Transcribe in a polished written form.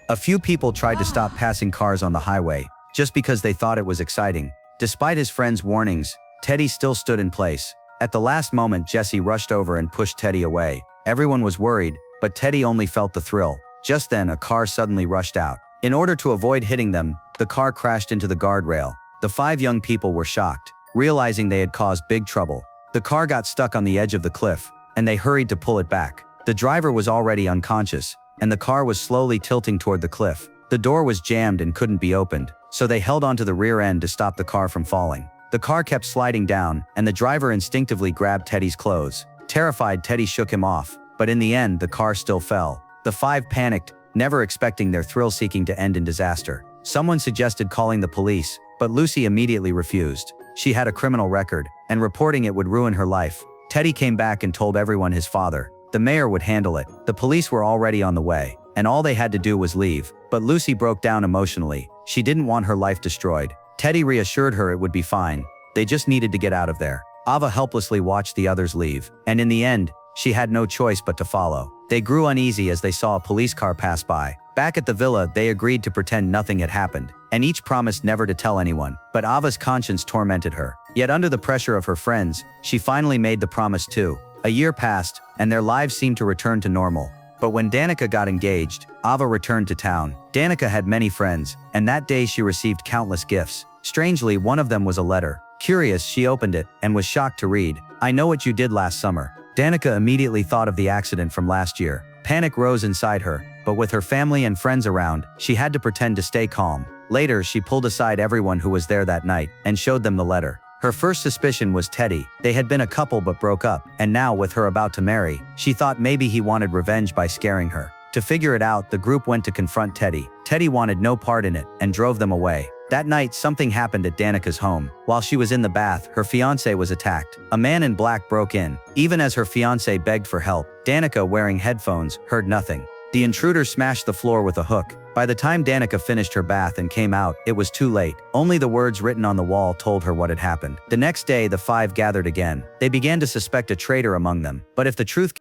A few people tried to stop passing cars on the highway, just because they thought it was exciting. Despite his friends' warnings, Teddy still stood in place. At the last moment, Jesse rushed over and pushed Teddy away. Everyone was worried, but Teddy only felt the thrill. Just then, a car suddenly rushed out. In order to avoid hitting them, the car crashed into the guardrail. The 5 young people were shocked, realizing they had caused big trouble. The car got stuck on the edge of the cliff, and they hurried to pull it back. The driver was already unconscious, and the car was slowly tilting toward the cliff. The door was jammed and couldn't be opened, so they held onto the rear end to stop the car from falling. The car kept sliding down, and the driver instinctively grabbed Teddy's clothes. Terrified, Teddy shook him off, but in the end, the car still fell. The 5 panicked, never expecting their thrill-seeking to end in disaster. Someone suggested calling the police, but Lucy immediately refused. She had a criminal record, and reporting it would ruin her life. Teddy came back and told everyone his father. The mayor would handle it. The police were already on the way, and all they had to do was leave. But Lucy broke down emotionally. She didn't want her life destroyed. Teddy reassured her it would be fine. They just needed to get out of there. Ava helplessly watched the others leave, and in the end, she had no choice but to follow. They grew uneasy as they saw a police car pass by. Back at the villa, they agreed to pretend nothing had happened, and each promised never to tell anyone. But Ava's conscience tormented her. Yet under the pressure of her friends, she finally made the promise too. A year passed, and their lives seemed to return to normal. But when Danica got engaged, Ava returned to town. Danica had many friends, and that day she received countless gifts. Strangely, one of them was a letter. Curious, she opened it, and was shocked to read, "I know what you did last summer." Danica immediately thought of the accident from last year. Panic rose inside her, but with her family and friends around, she had to pretend to stay calm. Later, she pulled aside everyone who was there that night, and showed them the letter. Her first suspicion was Teddy. They had been a couple but broke up, and now with her about to marry, she thought maybe he wanted revenge by scaring her. To figure it out, the group went to confront Teddy. Teddy wanted no part in it, and drove them away. That night, something happened at Danica's home. While she was in the bath, her fiancé was attacked. A man in black broke in. Even as her fiancé begged for help, Danica, wearing headphones, heard nothing. The intruder smashed the floor with a hook. By the time Danica finished her bath and came out, it was too late. Only the words written on the wall told her what had happened. The next day, the 5 gathered again. They began to suspect a traitor among them. But if the truth